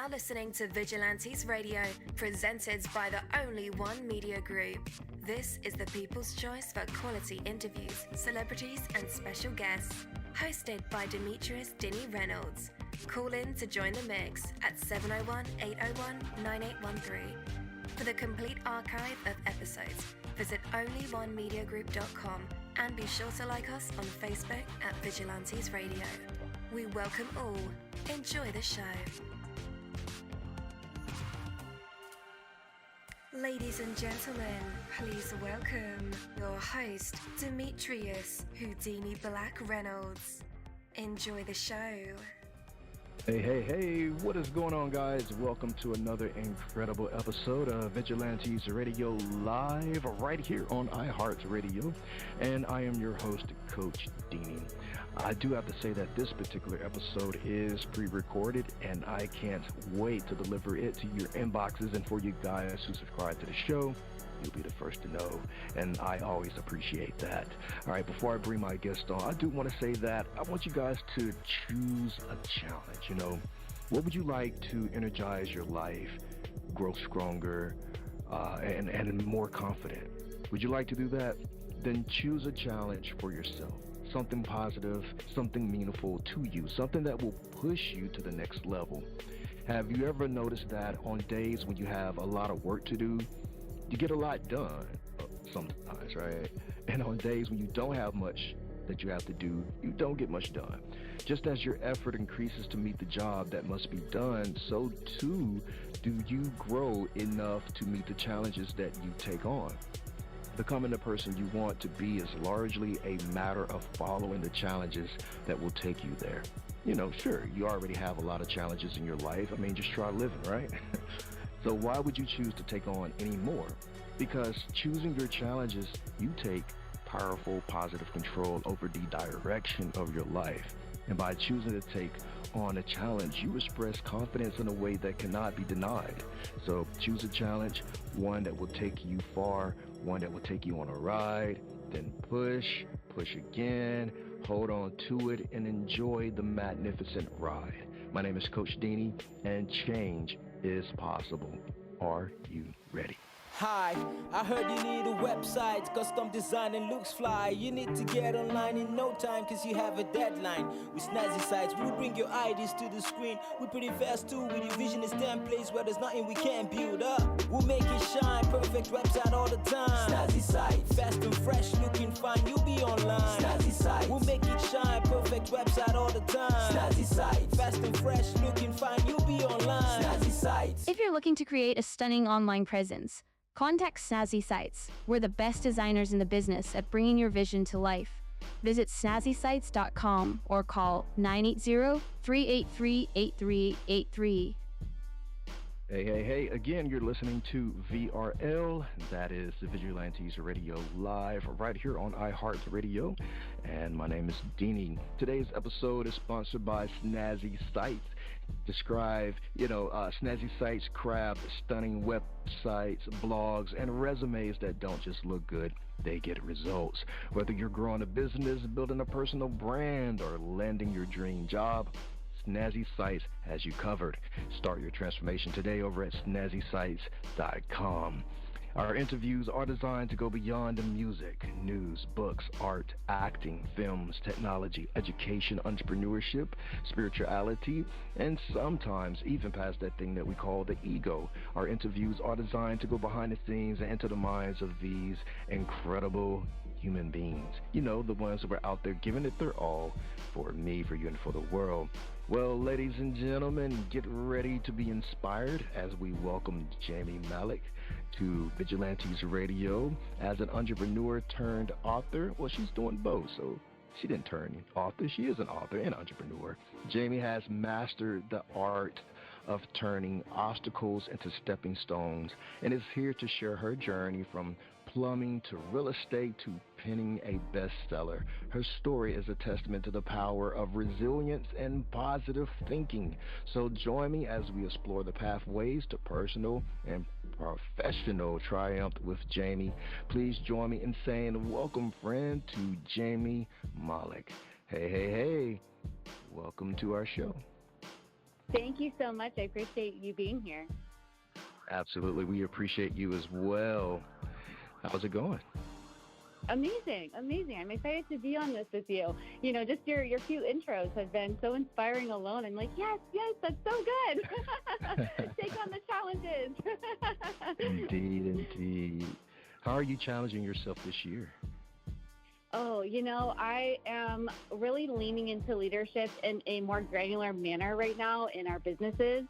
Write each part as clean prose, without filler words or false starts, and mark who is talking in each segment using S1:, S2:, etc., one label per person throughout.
S1: now listening to Vigilantes Radio, presented by the Only One Media Group. This is the people's choice for quality interviews, celebrities, and special guests. Hosted by Demetrius Dinny Reynolds. Call in to join the mix at 701-801-9813. For the complete archive of episodes, visit onlyonemediagroup.com and be sure to like us on Facebook at Vigilantes Radio. We welcome all. Enjoy the show. Ladies and gentlemen, please welcome your host, Demetrius Houdini Black Reynolds. Enjoy the show.
S2: Hey, what is going on, guys? Welcome to another incredible episode of Vigilantes Radio live right here on iHeartRadio, and I am your host, Coach Dini. I do have to say that this particular episode is pre-recorded, and I can't wait to deliver it to your inboxes, and for you guys who subscribe to the show, you'll be the first to know, and I always appreciate that. All right, before I bring my guest on, I do want to say that I want you guys to choose a challenge. You know, what would you like to energize your life, grow stronger, and more confident? Would you like to do that? Then choose a challenge for yourself. Something positive, something meaningful to you, something that will push you to the next level. Have you ever noticed that on days when you have a lot of work to do, you get a lot done sometimes, right? And on days when you don't have much that you have to do, you don't get much done. Just as your effort increases to meet the job that must be done, so too do you grow enough to meet the challenges that you take on. Becoming the person you want to be is largely a matter of following the challenges that will take you there. You know, sure, you already have a lot of challenges in your life. I mean, just try living, right? So why would you choose to take on any more? Because choosing your challenges, you take powerful, positive control over the direction of your life. And by choosing to take on a challenge, you express confidence in a way that cannot be denied. So choose a challenge, one that will take you far, one that will take you on a ride, then push again, hold on to it, and enjoy the magnificent ride. My name is Coach Dini, and change is possible. Are you ready?
S3: Hi, I heard you need a website, custom design and looks fly. You need to get online in no time, cause you have a deadline. With Snazzy Sites, we'll bring your ideas to the screen. We're pretty fast too, with your vision is templates where there's nothing we can't build up. We'll make it shine, perfect website all the time. Snazzy Sites, fast and fresh, looking fine, you'll be online. Snazzy Sites, we'll make it shine, perfect website all the time. Snazzy Sites, fast and fresh, looking fine, you'll be online. Snazzy Sites.
S4: If you're looking to create a stunning online presence, contact Snazzy Sites. We're the best designers in the business at bringing your vision to life. Visit snazzysites.com or call 980-383-8383.
S2: Hey, again, you're listening to VRL, that is the Vigilantes Radio live right here on iHeartRadio, and my name is Deanie. Today's episode is sponsored by Snazzy Sites. Snazzy Sites craft stunning websites, blogs, and resumes that don't just look good, they get results. Whether you're growing a business, building a personal brand, or landing your dream job, Snazzy Sites has you covered. Start your transformation today over at snazzysites.com. Our interviews are designed to go beyond the music, news, books, art, acting, films, technology, education, entrepreneurship, spirituality, and sometimes even past that thing that we call the ego. Our interviews are designed to go behind the scenes and into the minds of these incredible human beings. You know, the ones that were out there giving it their all for me, for you, and for the world. Well, ladies and gentlemen, get ready to be inspired as we welcome Jamie Mallek to Vigilantes Radio as an entrepreneur turned author. Well, she's doing both, so she didn't turn author. She is an author and entrepreneur. Jamie has mastered the art of turning obstacles into stepping stones and is here to share her journey from plumbing to real estate to penning a bestseller. Her story is a testament to the power of resilience and positive thinking. So join me as we explore the pathways to personal and professional triumph with Jamie. Please join me in saying welcome, friend, to Jamie Mallek. Hey. Welcome to our show.
S5: Thank you so much. I appreciate you being here.
S2: Absolutely. We appreciate you as well. How's it going?
S5: Amazing. I'm excited to be on this with you. Just your few intros have been so inspiring alone. I'm like, yes, that's so good. Take on the challenges.
S2: Indeed. How are you challenging yourself this year?
S5: Oh, I am really leaning into leadership in a more granular manner right now in our businesses.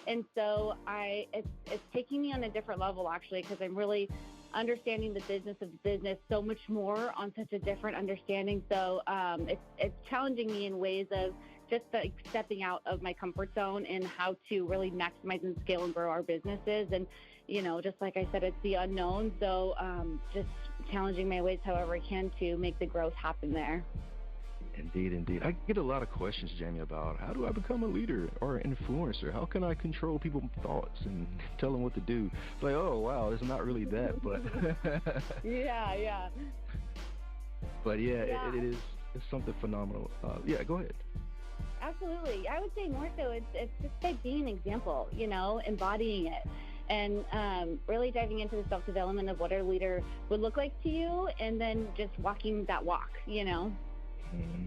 S5: And so it's taking me on a different level, actually, because I'm really understanding the business of business so much more on such a different understanding. So it's challenging me in ways of just stepping out of my comfort zone and how to really maximize and scale and grow our businesses. And, just like I said, it's the unknown. So just challenging my ways however I can to make the growth happen there.
S2: Indeed. I get a lot of questions, Jamie, about how do I become a leader or an influencer? How can I control people's thoughts and tell them what to do? It's like, oh, wow, it's not really that, but...
S5: Yeah.
S2: But yeah. It is. It's something phenomenal. Go ahead.
S5: Absolutely. I would say more so it's just like being an example, embodying it. And really diving into the self-development of what a leader would look like to you, and then just walking that walk,
S2: Mm-hmm.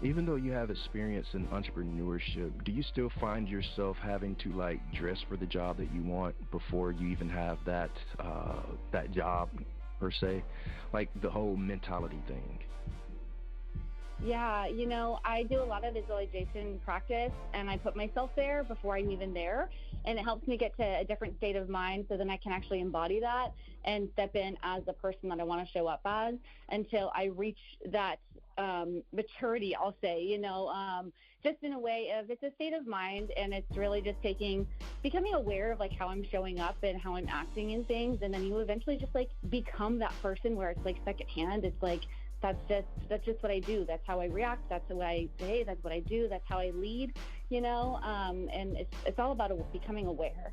S2: Even though you have experience in entrepreneurship, do you still find yourself having to dress for the job that you want before you even have that job per se, like the whole mentality thing?
S5: Yeah, I do a lot of visualization practice, and I put myself there before I'm even there, and it helps me get to a different state of mind so then I can actually embody that and step in as the person that I want to show up as until I reach that maturity, I'll say, just in a way of it's a state of mind, and it's really just becoming aware of how I'm showing up and how I'm acting in things, and then you eventually just become that person where it's secondhand. It's that's just what I do. That's how I react. That's what I say. That's what I do. That's how I lead, and it's all about becoming aware.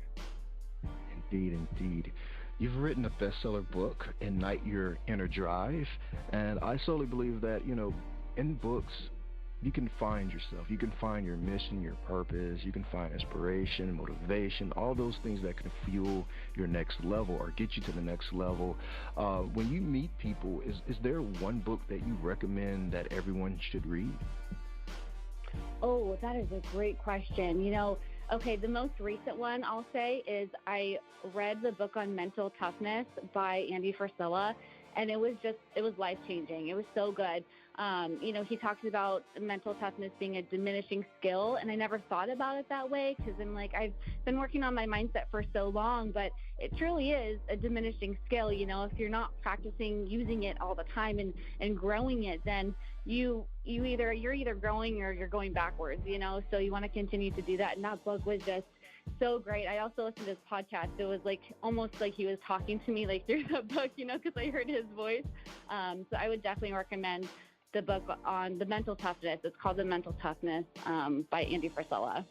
S2: Indeed. You've written a bestseller book, Ignite Your Inner Drive, and I solely believe that, in books, you can find yourself. You can find your mission, your purpose. You can find inspiration, motivation, all those things that can fuel your next level or get you to the next level. When you meet people, is there one book that you recommend that everyone should read?
S5: Oh, that is a great question. Okay, the most recent one I'll say is I read the book on mental toughness by Andy Frisella, and it was life-changing. It was so good. He talks about mental toughness being a diminishing skill, and I never thought about it that way because I've been working on my mindset for so long, but it truly is a diminishing skill. If you're not practicing using it all the time and growing it, then you're either growing or you're going backwards, so you want to continue to do that. And that book was just so great. I also listened to his podcast. It was almost like he was talking to me through the book, because I heard his voice. So I would definitely recommend the book on the mental toughness. It's called The Mental Toughness by Andy Frisella.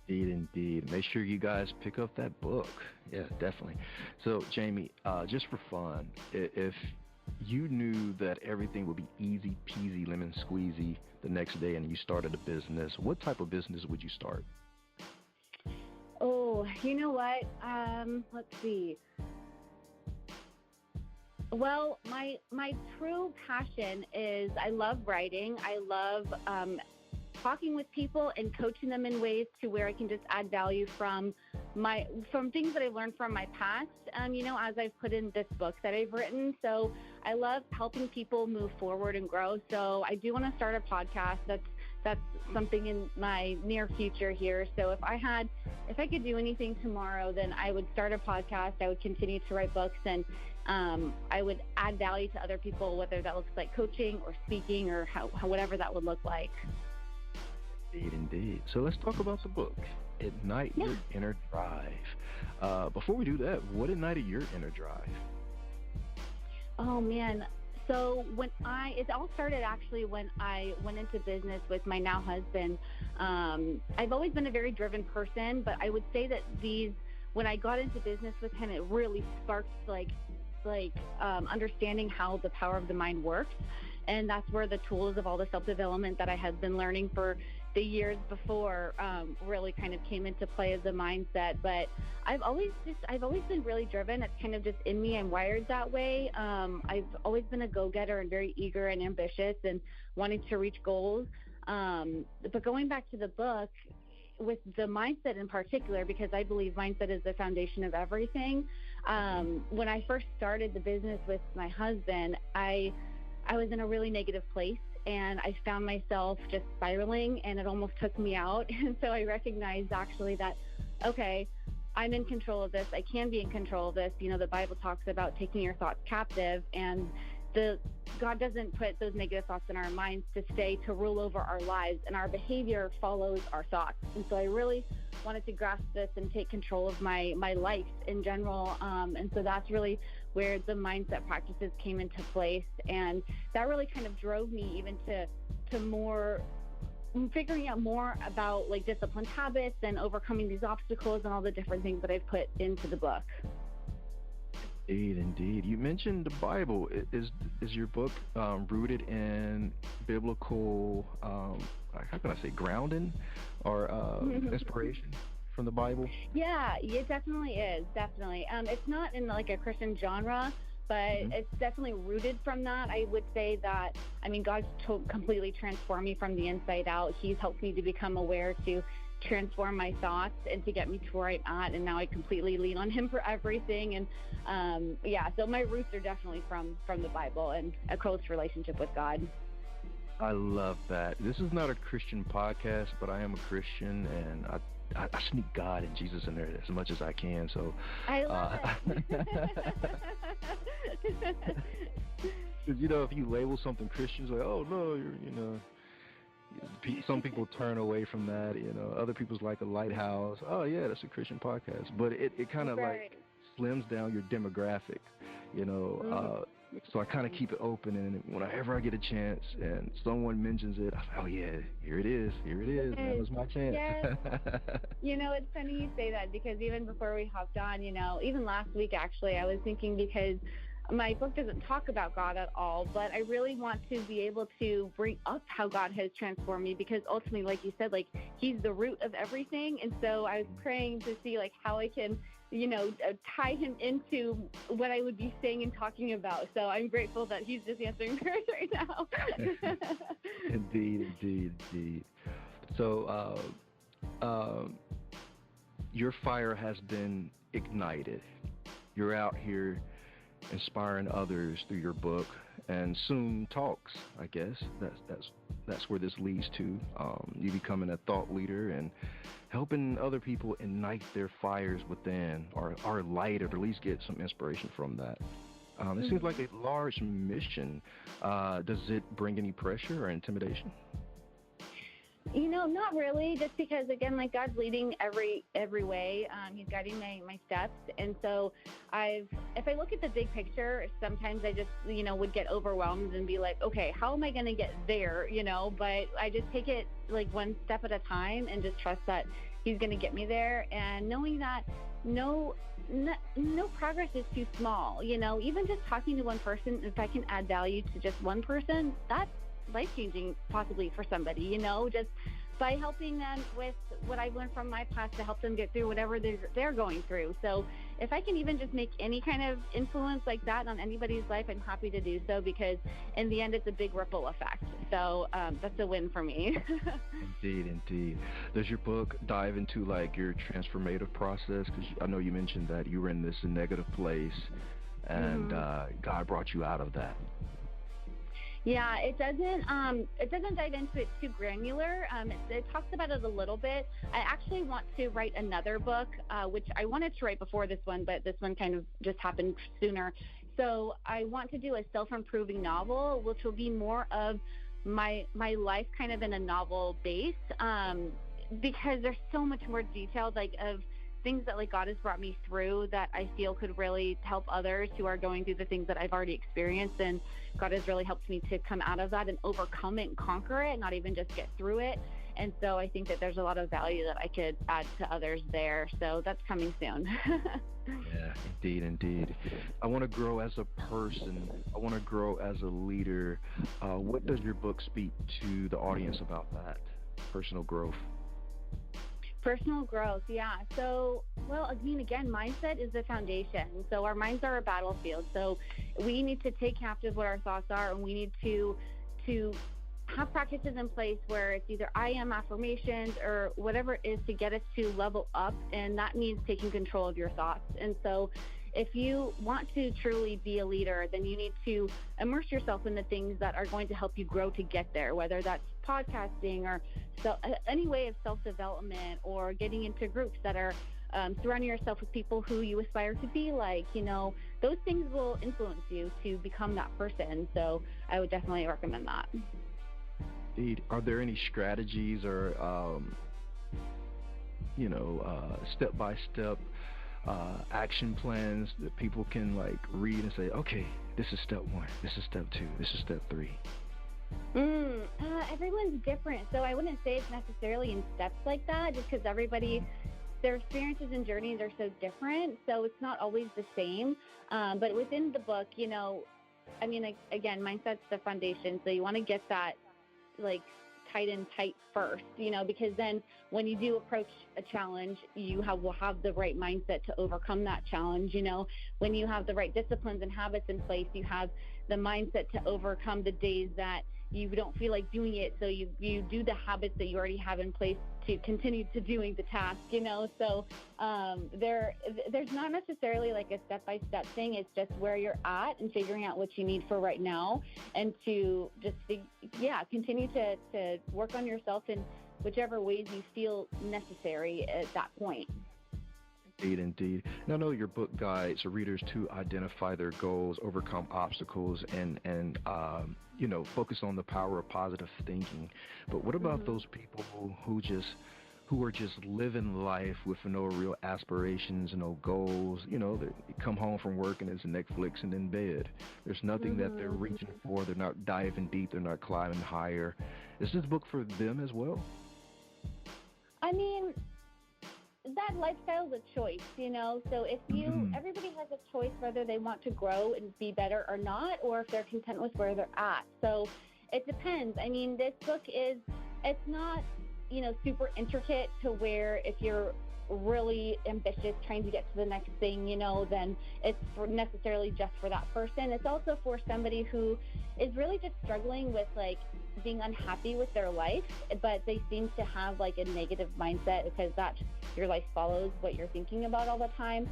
S2: Indeed. Make sure you guys pick up that book. Yeah, definitely. So, Jamie, just for fun, if you knew that everything would be easy peasy lemon squeezy the next day and you started a business, what type of business would you start?
S5: Oh, you know what? Let's see. Well, my true passion is I love writing. I love talking with people and coaching them in ways to where I can just add value from things that I've learned from my past, as I've put in this book that I've written. So I love helping people move forward and grow. So I do want to start a podcast. That's something in my near future here. So if I could do anything tomorrow, then I would start a podcast. I would continue to write books, and I would add value to other people, whether that looks like coaching or speaking or whatever that would look like.
S2: Indeed. So let's talk about the book, Ignite Your Inner Drive. Before we do that, what ignited your inner drive?
S5: Oh, man. So it all started actually when I went into business with my now husband. I've always been a very driven person, but I would say that when I got into business with him, it really sparked understanding how the power of the mind works. And that's where the tools of all the self-development that I had been learning for the years before really kind of came into play as a mindset. But I've always been really driven. It's kind of just in me. I'm wired that way. I've always been a go-getter and very eager and ambitious and wanting to reach goals. But going back to the book, with the mindset in particular, because I believe mindset is the foundation of everything. When I first started the business with my husband, I was in a really negative place, and I found myself just spiraling, and it almost took me out. And so I recognized actually that, okay, I'm in control of this. I can be in control of this. You know, the Bible talks about taking your thoughts captive, and God doesn't put those negative thoughts in our minds to stay, to rule over our lives, and our behavior follows our thoughts. And so I really wanted to grasp this and take control of my life in general. And so that's really where the mindset practices came into place. And that really kind of drove me even to more figuring out more about like disciplined habits and overcoming these obstacles and all the different things that I've put into the book.
S2: Indeed. You mentioned the Bible. Is your book rooted in biblical, how can I say, grounding or inspiration from the Bible?
S5: Yeah, it definitely is. Definitely. It's not in like a Christian genre, but it's definitely rooted from that. I would say that, I mean, God's completely transformed me from the inside out. He's helped me to become aware, to transform my thoughts and to get me to where I'm at, and now I completely lean on him for everything. And so my roots are definitely from the Bible and a close relationship with God.
S2: I love that. This is not a Christian podcast, but I am a Christian, and I sneak God and Jesus in there as much as I can. So
S5: I love it.
S2: Because if you label something Christian, it's like, oh no, you're some people turn away from that. Other people's like a lighthouse. Oh yeah, that's a Christian podcast, but it kind of like slims down your demographic. So I kind of keep it open, and whenever I get a chance and someone mentions it, I'm like, oh yeah, here it is, that was my chance.
S5: Yes. It's funny you say that, because even before we hopped on, even last week actually, I was thinking, because my book doesn't talk about God at all, but I really want to be able to bring up how God has transformed me, because ultimately, like you said, like he's the root of everything. And so I was praying to see like how I can, tie him into what I would be saying and talking about. So I'm grateful that he's just answering prayers right now.
S2: Indeed. So your fire has been ignited. You're out here inspiring others through your book, and soon talks. I guess that's where this leads to. You becoming a thought leader and helping other people ignite their fires within, or light, or at least get some inspiration from that. It seems like a large mission. Does it bring any pressure or intimidation?
S5: Not really, just because, again, like God's leading every way. He's guiding my steps. And so if I look at the big picture, sometimes I just, would get overwhelmed and be like, okay, how am I going to get there? But I just take it like one step at a time and just trust that he's going to get me there. And knowing that no progress is too small. Even just talking to one person, if I can add value to just one person, that's life-changing possibly for somebody, just by helping them with what I've learned from my past to help them get through whatever they're going through. So if I can even just make any kind of influence like that on anybody's life, I'm happy to do so, because in the end, it's a big ripple effect. So that's a win for me.
S2: Indeed. Does your book dive into like your transformative process? Because I know you mentioned that you were in this negative place, and God brought you out of that.
S5: Yeah, it doesn't dive into it too granular. It talks about it a little bit. I actually want to write another book, which I wanted to write before this one, but this one kind of just happened sooner. So I want to do a self-improving novel, which will be more of my life kind of in a novel base, because there's so much more detailed, like of things that like God has brought me through that I feel could really help others who are going through the things that I've already experienced. And God has really helped me to come out of that and overcome it and conquer it, not even just get through it. And so I think that there's a lot of value that I could add to others there. So that's coming soon.
S2: Yeah, indeed. I want to grow as a person. I want to grow as a leader. What does your book speak to the audience about that? personal growth?
S5: Personal growth, yeah. So, well, I mean, again, mindset is the foundation. So our minds are a battlefield. So we need to take captive what our thoughts are, and we need to have practices in place where it's either I am affirmations or whatever it is to get us to level up, and that means taking control of your thoughts. And so if you want to truly be a leader, then you need to immerse yourself in the things that are going to help you grow to get there, whether that's podcasting or any way of self-development, or getting into groups that are surrounding yourself with people who you aspire to be like. Those things will influence you to become that person. So I would definitely recommend that.
S2: Indeed. Are there any strategies or, step-by-step action plans that people can like read and say, okay, this is step 1, this is step 2, this is step 3?
S5: Everyone's different, so I wouldn't say it's necessarily in steps like that, just because their experiences and journeys are so different, so it's not always the same. But within the book, again, mindset's the foundation, so you want to get that like tight first, because then when you do approach a challenge, will have the right mindset to overcome that challenge. When you have the right disciplines and habits in place, you have the mindset to overcome the days that you don't feel like doing it. So you do the habits that you already have in place to continue to doing the task, So there's not necessarily like a step-by-step thing. It's just where you're at and figuring out what you need for right now, and to just, continue to work on yourself in whichever ways you feel necessary at that point.
S2: Indeed. Now, I know your book guides readers to identify their goals, overcome obstacles, and focus on the power of positive thinking. But what about those people who are just living life with no real aspirations, no goals? They come home from work and it's Netflix and in bed. There's nothing that they're reaching for. They're not diving deep. They're not climbing higher. Is this book for them as well?
S5: I mean, that lifestyle is a choice, so if everybody has a choice whether they want to grow and be better or not, or if they're content with where they're at. So it depends. I mean, this book it's not, super intricate to where if you're really ambitious trying to get to the next thing, then it's necessarily just for that person. It's also for somebody who is really just struggling with like being unhappy with their life, but they seem to have like a negative mindset, because your life follows what you're thinking about all the time.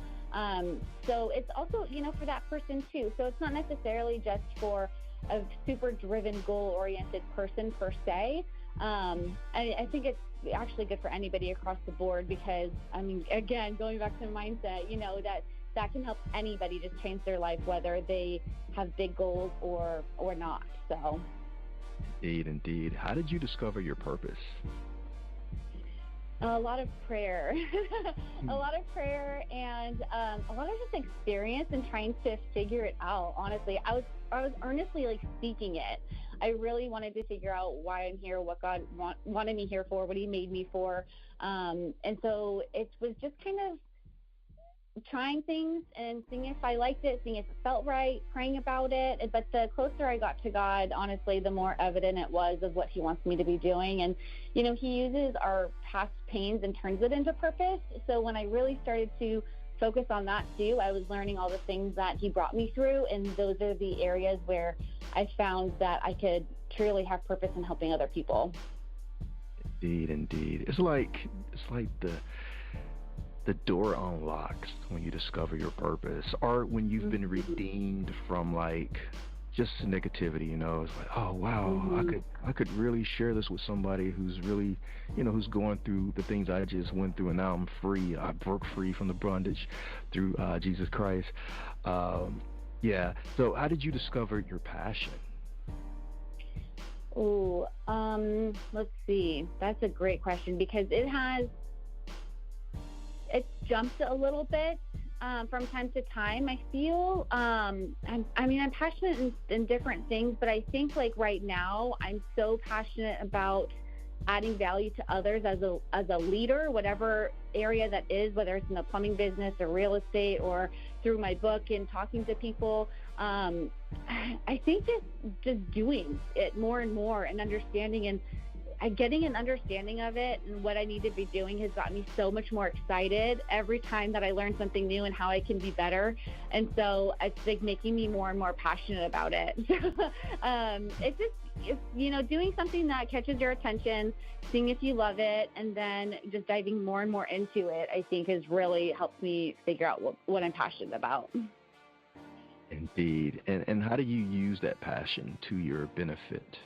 S5: So it's also, for that person too. So it's not necessarily just for a super driven, goal-oriented person per se. I think it's actually good for anybody across the board, because, again, going back to mindset, that can help anybody just change their life, whether they have big goals or not. So.
S2: Indeed. How did you discover your purpose?
S5: A lot of prayer. A lot of prayer, and a lot of just experience and trying to figure it out. Honestly, I was earnestly like seeking it. I really wanted to figure out why I'm here, what God wanted me here for, what He made me for. And so it was just kind of trying things and seeing if I liked it, seeing if it felt right, praying about it. But the closer I got to God, honestly, the more evident it was of what He wants me to be doing. And, He uses our past pains and turns it into purpose. So when I really started to focus on that too, I was learning all the things that He brought me through. And those are the areas where I found that I could truly have purpose in helping other people.
S2: Indeed. It's like the door unlocks when you discover your purpose, or when you've been redeemed from like just negativity. It's like, oh wow, I could really share this with somebody who's really, who's going through the things I just went through, and now I'm free. I broke free from the bondage through Jesus Christ. So how did you discover your passion?
S5: Let's see. That's a great question, because it's jumped a little bit from time to time. I feel I'm passionate in different things, but I think like right now I'm so passionate about adding value to others as a leader, whatever area that is, whether it's in the plumbing business or real estate or through my book and talking to people. I think just doing it more and more and understanding and getting an understanding of it and what I need to be doing has gotten me so much more excited every time that I learn something new and how I can be better. And so it's like making me more and more passionate about it. It's doing something that catches your attention, seeing if you love it, and then just diving more and more into it, I think has really helped me figure out what I'm passionate about.
S2: Indeed. And how do you use that passion to your benefit?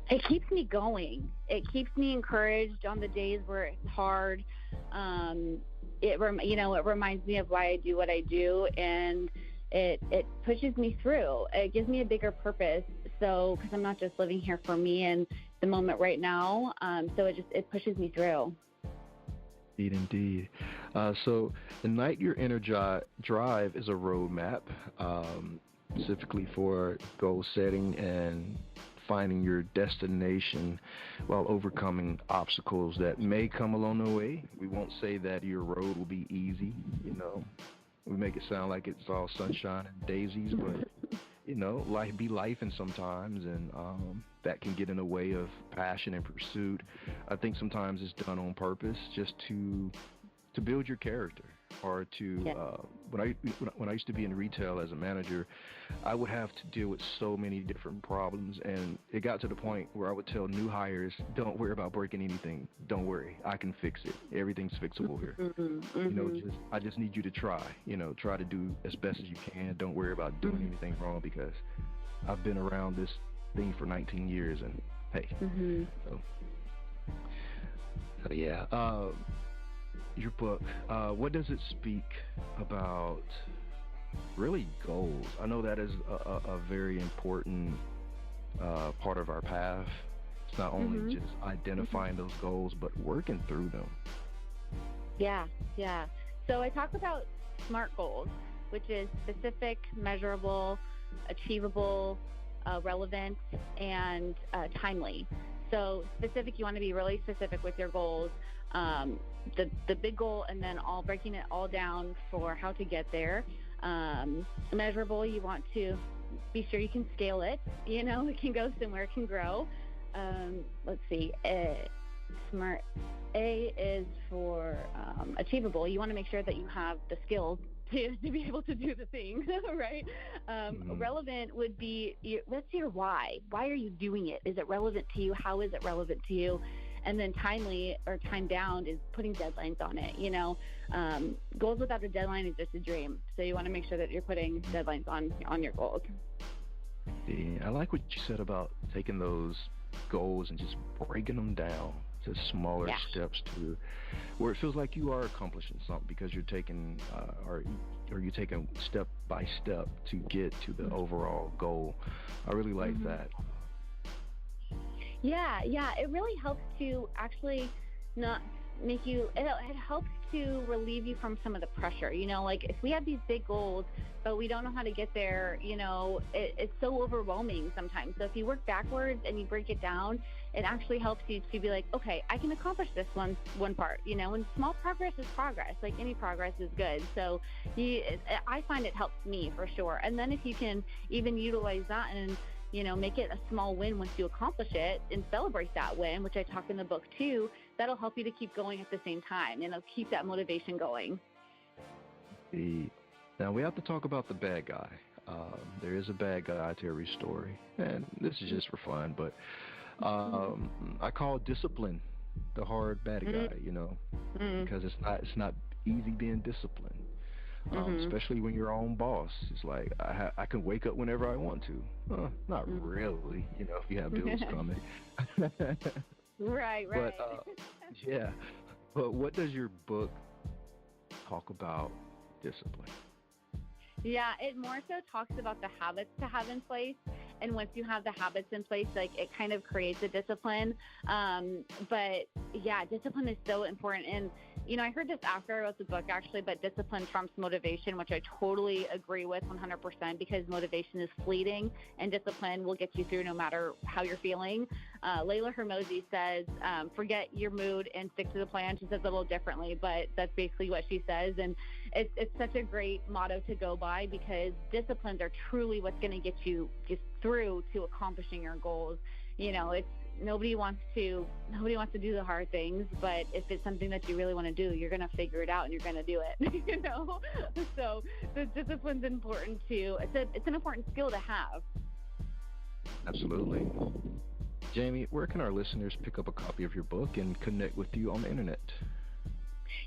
S5: It keeps me going. It keeps me encouraged on the days where it's hard. It reminds me of why I do what I do, and it pushes me through. It gives me a bigger purpose. So, because I'm not just living here for me and the moment right now. So it pushes me through.
S2: Indeed. So ignite your inner drive is a roadmap, specifically for goal setting and finding your destination while overcoming obstacles that may come along the way. We won't say that your road will be easy, We make it sound like it's all sunshine and daisies, but, life be lifing sometimes, and that can get in the way of passion and pursuit. I think sometimes it's done on purpose just to build your character, or to when I used to be in retail as a manager, I would have to deal with so many different problems, and it got to the point where I would tell new hires, don't worry about breaking anything. Don't worry, I can fix it. Everything's fixable here. I just need you to try to do as best as you can. Don't worry about doing anything wrong, because I've been around this thing for 19 years, and hey. So yeah. Your book, what does it speak about, really, goals? I know that is a very important part of our path. It's not only just identifying those goals, but working through them.
S5: Yeah. So I talk about SMART goals, which is specific, measurable, achievable, relevant, and timely. So specific, you want to be really specific with your goals. The big goal, and then breaking it all down for how to get there. Measurable, you want to be sure you can scale it. It can go somewhere, it can grow. Let's see. SMART. A is for achievable. You want to make sure that you have the skills to be able to do the thing, right? Relevant would be, what's your why? Why are you doing it? Is it relevant to you? How is it relevant to you? And then timely, or time bound, is putting deadlines on it. Goals without a deadline is just a dream. So you want to make sure that you're putting deadlines on your goals.
S2: Yeah, I like what you said about taking those goals and just breaking them down to smaller steps, to where it feels like you are accomplishing something, because you're taking or you're taking step by step to get to the overall goal. I really like that. Yeah, it really helps to actually not make you, it helps to relieve you from some of the pressure. Like if we have these big goals, but we don't know how to get there, it's so overwhelming sometimes. So if you work backwards and you break it down, it actually helps you to be like, okay, I can accomplish this one part, and small progress is progress. Like any progress is good. So I find it helps me for sure. And then if you can even utilize that and make it a small win once you accomplish it, and celebrate that win, which I talk in the book too, that'll help you to keep going at the same time, and it'll keep that motivation going. Now we have to talk about the bad guy. There is a bad guy to every story, and this is just for fun, but I call discipline the hard bad guy, because it's not easy being disciplined. Especially when you're your own boss. It's like I can wake up whenever I want to. Not really, if you have bills coming.
S5: Right.
S2: But but what does your book talk about discipline?
S5: Yeah, it more so talks about the habits to have in place. And once you have the habits in place, like it kind of creates a discipline. But yeah, discipline is so important. And, I heard this after I wrote the book actually, but discipline trumps motivation, which I totally agree with 100%, because motivation is fleeting and discipline will get you through no matter how you're feeling. Layla Hermosi says, forget your mood and stick to the plan. She says it a little differently, but that's basically what she says. And it's such a great motto to go by, because disciplines are truly what's going to get you just through to accomplishing your goals. It's nobody wants to do the hard things, but if it's something that you really want to do, you're going to figure it out and you're going to do it. So the discipline's important too. It's an important skill to have.
S2: Absolutely. Jamie, where can our listeners pick up a copy of your book and connect with you on the internet?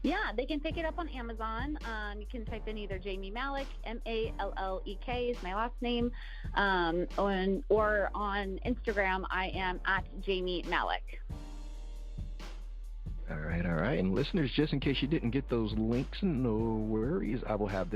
S5: Yeah, they can pick it up on Amazon. You can type in either Jamie Mallek, Mallek is my last name, or on Instagram, I am at Jamie Mallek.
S2: All right. And listeners, just in case you didn't get those links, no worries. I will have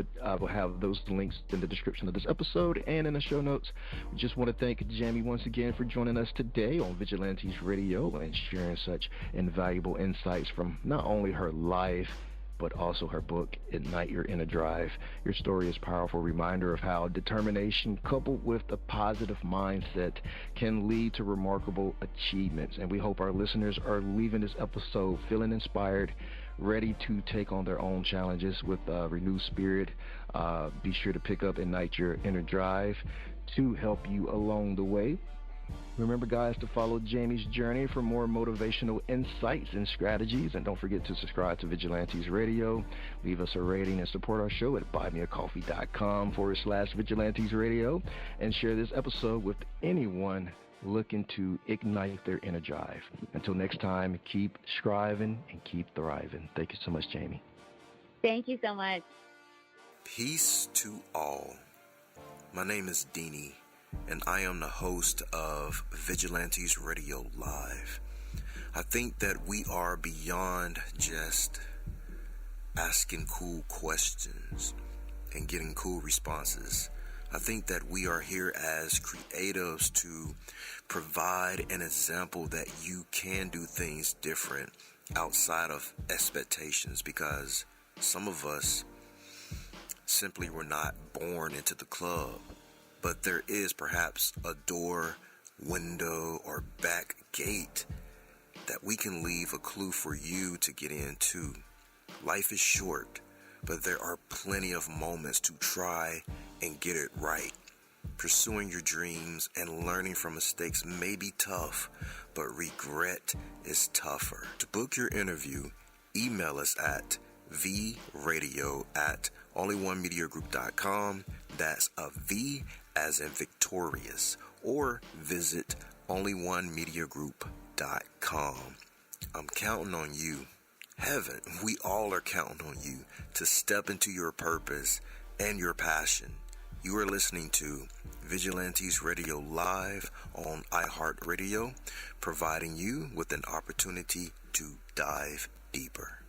S2: those links in the description of this episode and in the show notes. We just want to thank Jamie once again for joining us today on Vigilantes Radio and sharing such invaluable insights from not only her life, but also her book, Ignite Your Inner Drive. Your story is a powerful reminder of how determination coupled with a positive mindset can lead to remarkable achievements. And we hope our listeners are leaving this episode feeling inspired, ready to take on their own challenges with a renewed spirit. Be sure to pick up Ignite Your Inner Drive to help you along the way. Remember, guys, to follow Jamie's journey for more motivational insights and strategies. And don't forget to subscribe to Vigilantes Radio. Leave us a rating and support our show at buymeacoffee.com/Vigilantes Radio. And share this episode with anyone looking to ignite their inner drive. Until next time, keep striving and keep thriving. Thank you so much, Jamie.
S5: Thank you so much.
S6: Peace to all. My name is Deanie, and I am the host of Vigilantes Radio Live. I think that we are beyond just asking cool questions and getting cool responses. I think that we are here as creatives to provide an example that you can do things different outside of expectations, because some of us simply were not born into the club. But there is perhaps a door, window, or back gate that we can leave a clue for you to get into. Life is short, but there are plenty of moments to try and get it right. Pursuing your dreams and learning from mistakes may be tough, but regret is tougher. To book your interview, email us at vradio@onlyonemediagroup.com. That's a V as in victorious, or visit onlyonemediagroup.com. I'm counting on you. Heaven, we all are counting on you to step into your purpose and your passion. You are listening to Vigilantes Radio Live on iHeartRadio, providing you with an opportunity to dive deeper.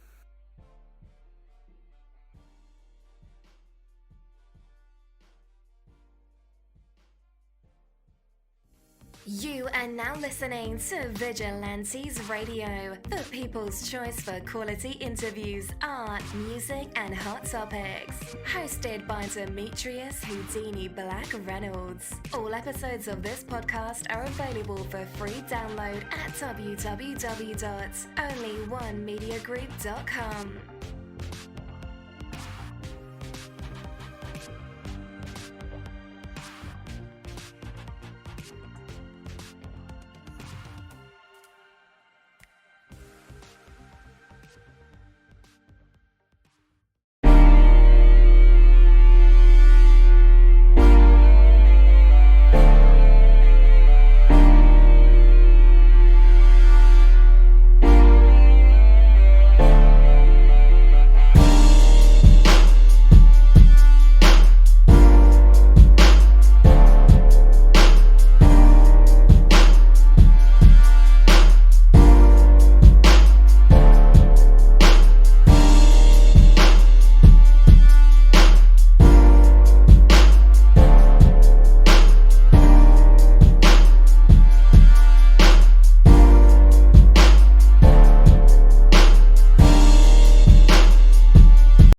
S1: You are now listening to Vigilantes Radio, the people's choice for quality interviews, art, music, and hot topics. Hosted by Demetrius Houdini Black Reynolds. All episodes of this podcast are available for free download at www.onlyonemediagroup.com.